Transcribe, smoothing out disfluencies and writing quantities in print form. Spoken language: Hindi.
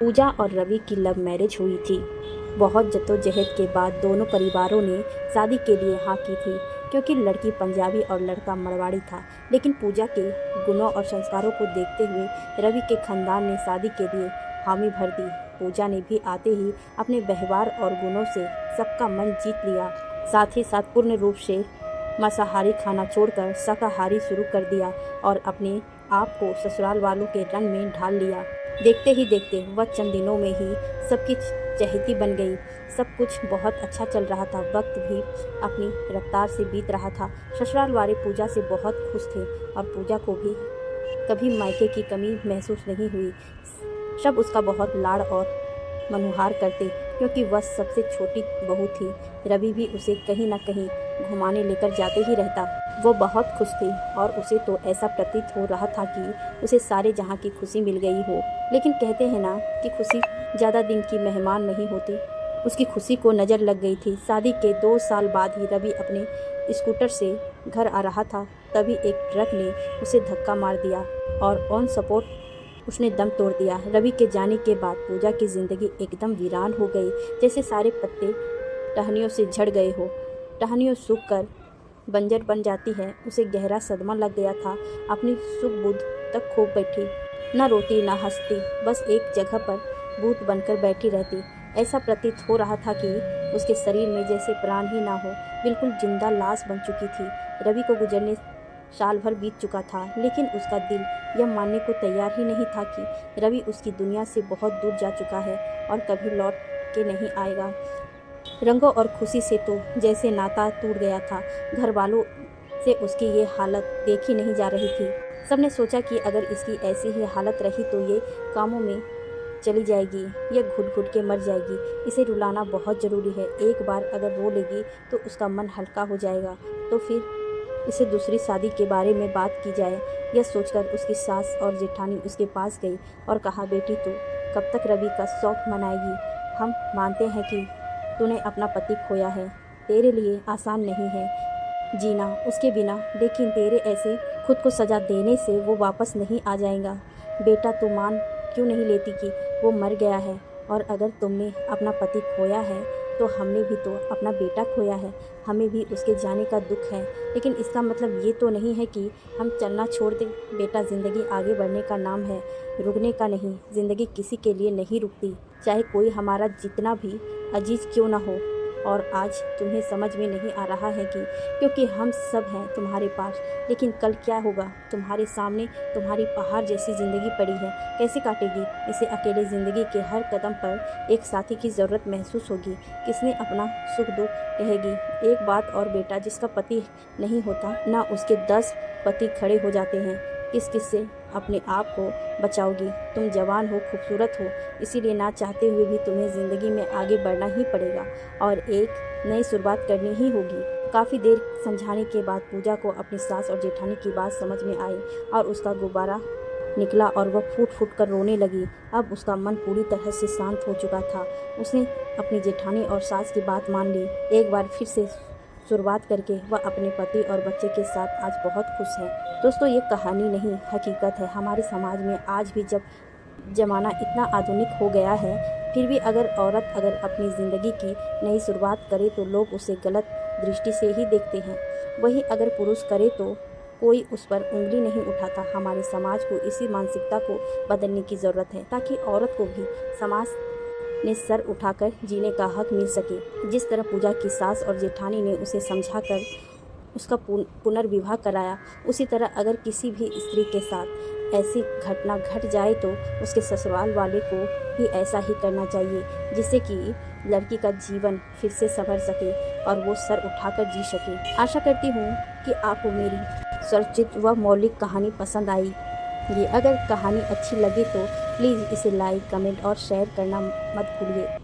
पूजा और रवि की लव मैरिज हुई थी। बहुत जद्दोजहद के बाद दोनों परिवारों ने शादी के लिए हाँ की थी, क्योंकि लड़की पंजाबी और लड़का मरवाड़ी था। लेकिन पूजा के गुणों और संस्कारों को देखते हुए रवि के खानदान ने शादी के लिए हामी भर दी। पूजा ने भी आते ही अपने व्यवहार और गुणों से सबका मन जीत लिया। साथ ही साथ पूर्ण रूप से मांसाहारी खाना छोड़कर शाकाहारी शुरू कर दिया और अपने आप को ससुराल वालों के रंग में ढाल लिया। देखते ही देखते वह चंद दिनों में ही सबकी चहेती बन गई। सब कुछ बहुत अच्छा चल रहा था। वक्त भी अपनी रफ्तार से बीत रहा था। ससुराल वाले पूजा से बहुत खुश थे और पूजा को भी कभी मायके की कमी महसूस नहीं हुई। सब उसका बहुत लाड़ और मनुहार करते, क्योंकि वह सबसे छोटी बहू थी। रवि भी उसे कहीं न कहीं घुमाने लेकर जाते ही रहता। वो बहुत खुश थी और उसे तो ऐसा प्रतीत हो रहा था कि उसे सारे जहां की खुशी मिल गई हो। लेकिन कहते हैं ना कि खुशी ज़्यादा दिन की मेहमान नहीं होती। उसकी खुशी को नज़र लग गई थी। शादी के 2 साल बाद ही रवि अपने स्कूटर से घर आ रहा था, तभी एक ट्रक ने उसे धक्का मार दिया और ऑन स्पॉट उसने दम तोड़ दिया। रवि के जाने के बाद पूजा की जिंदगी एकदम वीरान हो गई, जैसे सारे पत्ते टहनियों से झड़ गए हो। टहनियों सूख कर बंजर बन जाती है, उसे गहरा सदमा लग गया था। अपनी सुख बुद्ध तक खो बैठी, न रोती न हंसती, बस एक जगह पर भूत बनकर बैठी रहती। ऐसा प्रतीत हो रहा था कि उसके शरीर में जैसे प्राण ही ना हो, बिल्कुल जिंदा लाश बन चुकी थी। रवि को गुजरने साल भर बीत चुका था, लेकिन उसका दिल यह मानने को तैयार ही नहीं था कि रवि उसकी दुनिया से बहुत दूर जा चुका है और कभी लौट के नहीं आएगा। रंगों और खुशी से तो जैसे नाता टूट गया था। घर वालों से उसकी ये हालत देखी नहीं जा रही थी। सबने सोचा कि अगर इसकी ऐसी ही हालत रही तो ये कामों में चली जाएगी, ये घुट घुट के मर जाएगी। इसे रुलाना बहुत ज़रूरी है। एक बार अगर रो लेगी तो उसका मन हल्का हो जाएगा, तो फिर इसे दूसरी शादी के बारे में बात की जाए। यह सोचकर उसकी सास और जेठानी उसके पास गई और कहा, बेटी तू कब तक रवि का शौक मनाएगी? हम मानते हैं कि तूने अपना पति खोया है, तेरे लिए आसान नहीं है जीना उसके बिना, लेकिन तेरे ऐसे खुद को सजा देने से वो वापस नहीं आ जाएगा। बेटा तू मान क्यों नहीं लेती कि वो मर गया है, और अगर तुमने अपना पति खोया है तो हमने भी तो अपना बेटा खोया है। हमें भी उसके जाने का दुख है, लेकिन इसका मतलब ये तो नहीं है कि हम चलना छोड़ दें। बेटा ज़िंदगी आगे बढ़ने का नाम है, रुकने का नहीं। ज़िंदगी किसी के लिए नहीं रुकती, चाहे कोई हमारा जितना भी अजीज क्यों ना हो। और आज तुम्हें समझ में नहीं आ रहा है कि क्योंकि हम सब हैं तुम्हारे पास, लेकिन कल क्या होगा? तुम्हारे सामने तुम्हारी पहाड़ जैसी ज़िंदगी पड़ी है, कैसे काटेगी इसे? अकेले ज़िंदगी के हर कदम पर एक साथी की ज़रूरत महसूस होगी। किसने अपना सुख दुख कहेगी? एक बात और बेटा, जिसका पति नहीं होता ना उसके 10 पति खड़े हो जाते हैं। किस किस से अपने आप को बचाओगी? तुम जवान हो, खूबसूरत हो, इसीलिए ना चाहते हुए भी तुम्हें ज़िंदगी में आगे बढ़ना ही पड़ेगा और एक नई शुरुआत करनी ही होगी। काफ़ी देर समझाने के बाद पूजा को अपनी सास और जेठानी की बात समझ में आई और उसका गुब्बारा निकला और वह फूट फूट कर रोने लगी। अब उसका मन पूरी तरह से शांत हो चुका था। उसने अपनी जेठानी और सास की बात मान ली। एक बार फिर से शुरुआत करके वह अपने पति और बच्चे के साथ आज बहुत खुश है। दोस्तों, ये कहानी नहीं, हकीकत है। हमारे समाज में आज भी जब ज़माना इतना आधुनिक हो गया है, फिर भी अगर औरत अपनी ज़िंदगी की नई शुरुआत करे तो लोग उसे गलत दृष्टि से ही देखते हैं। वहीं अगर पुरुष करे तो कोई उस पर उंगली नहीं उठाता। हमारे समाज को इसी मानसिकता को बदलने की ज़रूरत है, ताकि औरत को भी समाज ने सर उठाकर जीने का हक मिल सके। जिस तरह पूजा की सास और जेठानी ने उसे समझाकर उसका पुनर्विवाह कराया, उसी तरह अगर किसी भी स्त्री के साथ ऐसी घटना घट जाए तो उसके ससुराल वाले को भी ऐसा ही करना चाहिए, जिससे कि लड़की का जीवन फिर से संवर सके और वो सर उठाकर जी सके। आशा करती हूँ कि आपको मेरी स्वरचित व मौलिक कहानी पसंद आई। ये अगर कहानी अच्छी लगी तो प्लीज़ इसे लाइक, कमेंट और शेयर करना मत भूलिए।